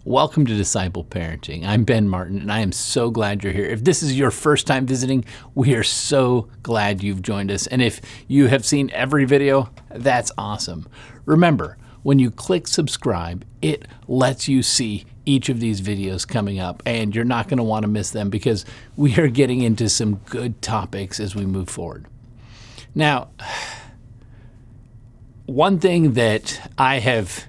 Welcome to Disciple Parenting. I'm Ben Martin, and I am so glad you're here. If this is your first time visiting, we are so glad you've joined us. And if you have seen every video, that's awesome. Remember, when you click subscribe, it lets you see each of these videos coming up, and you're not going to want to miss them because we are getting into some good topics as we move forward. Now, one thing that I have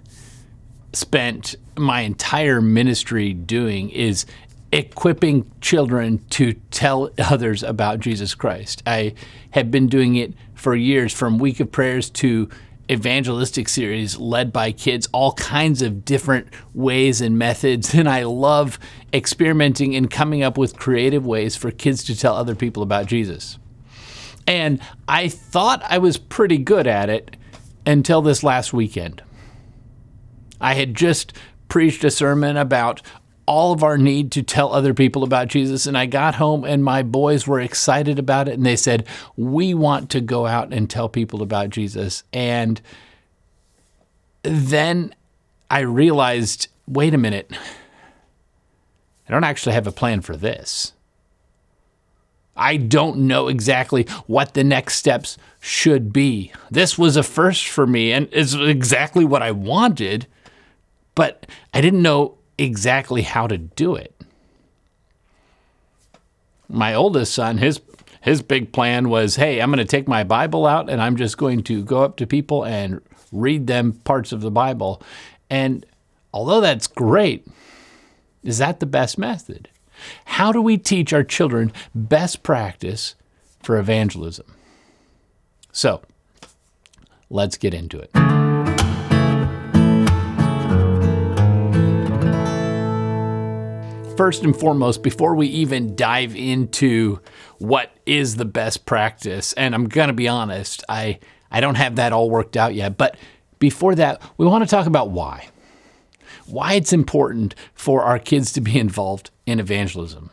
spent my entire ministry doing is equipping children to tell others about Jesus Christ. I have been doing it for years, from Week of Prayers to evangelistic series led by kids, all kinds of different ways and methods. And I love experimenting and coming up with creative ways for kids to tell other people about Jesus. And I thought I was pretty good at it until this last weekend. I had just preached a sermon about all of our need to tell other people about Jesus, and I got home and my boys were excited about it, and they said, we want to go out and tell people about Jesus. And then I realized, wait a minute, I don't actually have a plan for this. I don't know exactly what the next steps should be. This was a first for me, and it's exactly what I wanted, but I didn't know exactly how to do it. My oldest son, his big plan was, hey, I'm going to take my Bible out and I'm just going to go up to people and read them parts of the Bible. And although that's great, is that the best method? How do we teach our children best practice for evangelism? So, let's get into it. First and foremost, before we even dive into what is the best practice, and I'm going to be honest, I don't have that all worked out yet, but before that, we want to talk about why. Why it's important for our kids to be involved in evangelism.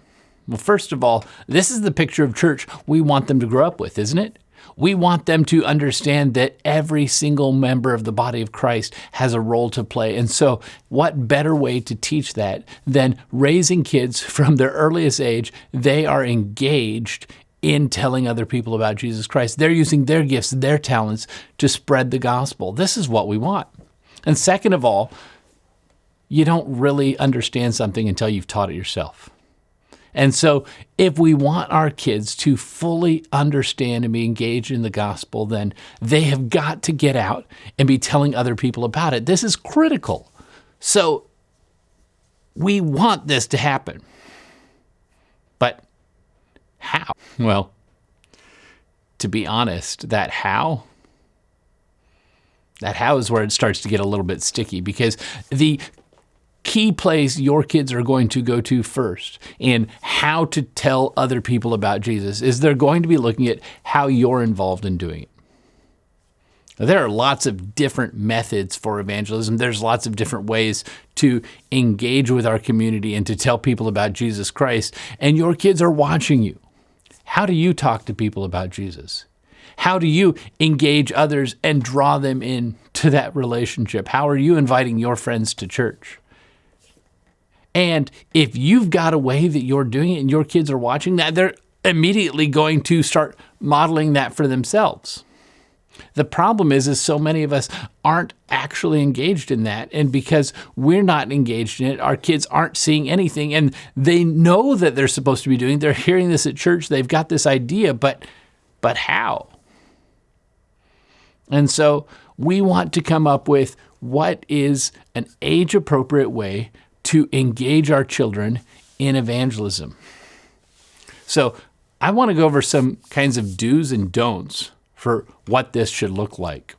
Well, first of all, this is the picture of church we want them to grow up with, isn't it? We want them to understand that every single member of the body of Christ has a role to play. And so what better way to teach that than raising kids from their earliest age? They are engaged in telling other people about Jesus Christ. They're using their gifts, their talents to spread the gospel. This is what we want. And second of all, you don't really understand something until you've taught it yourself. And so if we want our kids to fully understand and be engaged in the gospel, then they have got to get out and be telling other people about it. This is critical. So we want this to happen. But how? Well, to be honest, that how is where it starts to get a little bit sticky, because the key place your kids are going to go to first in how to tell other people about Jesus is they're going to be looking at how you're involved in doing it. Now, there are lots of different methods for evangelism. There's lots of different ways to engage with our community and to tell people about Jesus Christ, and your kids are watching you. How do you talk to people about Jesus? How do you engage others and draw them into that relationship? How are you inviting your friends to church? And if you've got a way that you're doing it and your kids are watching that, they're immediately going to start modeling that for themselves. The problem is so many of us aren't actually engaged in that. And because we're not engaged in it, our kids aren't seeing anything. And they know that they're supposed to be doing. They're hearing this at church. They've got this idea, but how? And so we want to come up with what is an age-appropriate way to engage our children in evangelism. So I want to go over some kinds of do's and don'ts for what this should look like.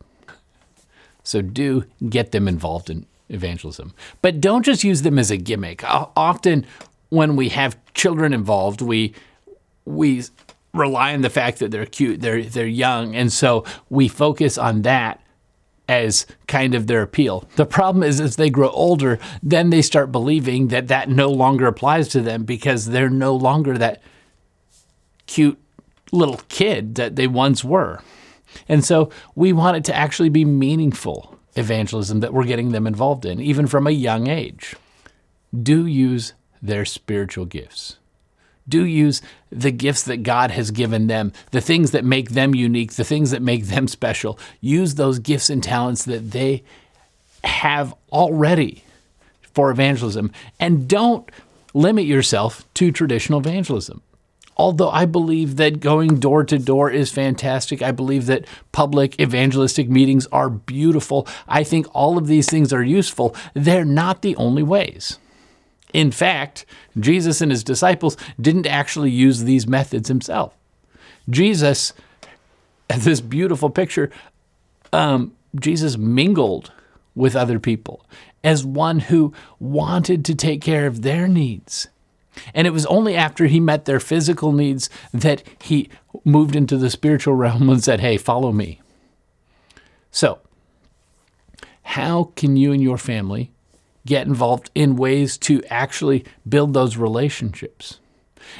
So do get them involved in evangelism. But don't just use them as a gimmick. Often when we have children involved, we rely on the fact that they're cute, they're young, and so we focus on that as kind of their appeal. The problem is as they grow older, then they start believing that no longer applies to them because they're no longer that cute little kid that they once were. And so we want it to actually be meaningful evangelism that we're getting them involved in, even from a young age. do use their spiritual gifts. Do use the gifts that God has given them, the things that make them unique, the things that make them special. Use those gifts and talents that they have already for evangelism. And don't limit yourself to traditional evangelism. Although I believe that going door to door is fantastic, I believe that public evangelistic meetings are beautiful. I think all of these things are useful. They're not the only ways. In fact, Jesus and his disciples didn't actually use these methods himself. Jesus, this beautiful picture, Jesus mingled with other people as one who wanted to take care of their needs. And it was only after he met their physical needs that he moved into the spiritual realm and said, hey, follow me. So, how can you and your family get involved in ways to actually build those relationships?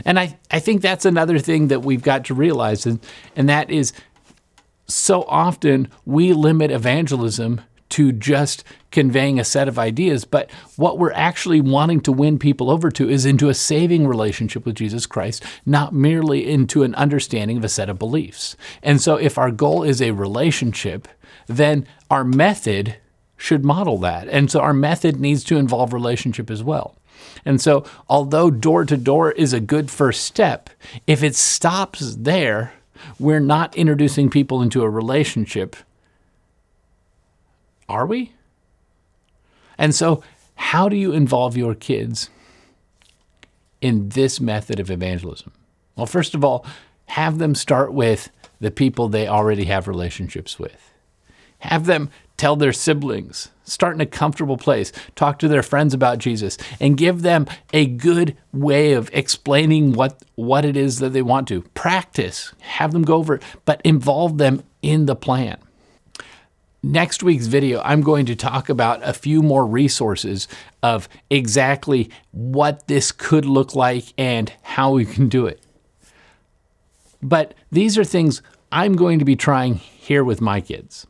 And I think that's another thing that we've got to realize, and that is so often we limit evangelism to just conveying a set of ideas, but what we're actually wanting to win people over to is into a saving relationship with Jesus Christ, not merely into an understanding of a set of beliefs. And so if our goal is a relationship, then our method should model that. And so our method needs to involve relationship as well. And so although door to door is a good first step, if it stops there, we're not introducing people into a relationship. Are we? And so how do you involve your kids in this method of evangelism? Well, first of all, have them start with the people they already have relationships with. Have them tell their siblings, start in a comfortable place, talk to their friends about Jesus, and give them a good way of explaining what it is that they want to. Practice, have them go over it, but involve them in the plan. Next week's video, I'm going to talk about a few more resources of exactly what this could look like and how we can do it. But these are things I'm going to be trying here with my kids.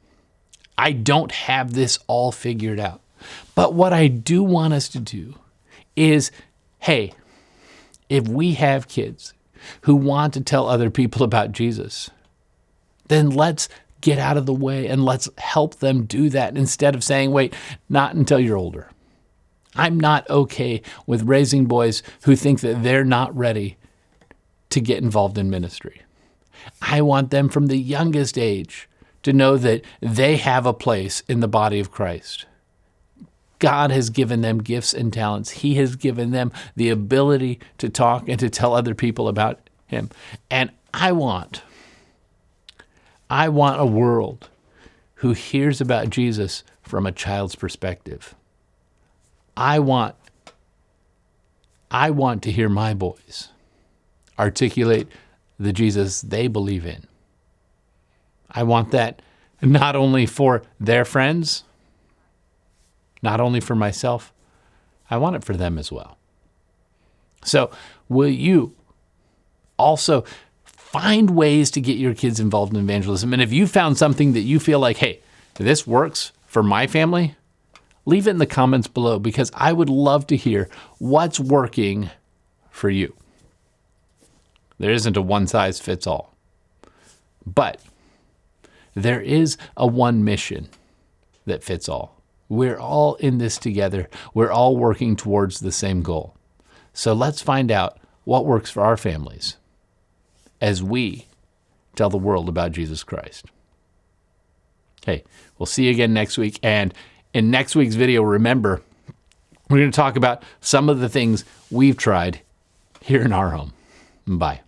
I don't have this all figured out. But what I do want us to do is, hey, if we have kids who want to tell other people about Jesus, then let's get out of the way and let's help them do that instead of saying, wait, not until you're older. I'm not okay with raising boys who think that they're not ready to get involved in ministry. I want them from the youngest age to know that they have a place in the body of Christ. God has given them gifts and talents. He has given them the ability to talk and to tell other people about him. And I want a world who hears about Jesus from a child's perspective. I want to hear my boys articulate the Jesus they believe in. I want that not only for their friends, not only for myself, I want it for them as well. So will you also find ways to get your kids involved in evangelism? And if you found something that you feel like, hey, this works for my family, leave it in the comments below, because I would love to hear what's working for you. There isn't a one size fits all, but there is a one mission that fits all. We're all in this together. We're all working towards the same goal. So let's find out what works for our families as we tell the world about Jesus Christ. Hey, we'll see you again next week. And in next week's video, remember, we're going to talk about some of the things we've tried here in our home. Bye.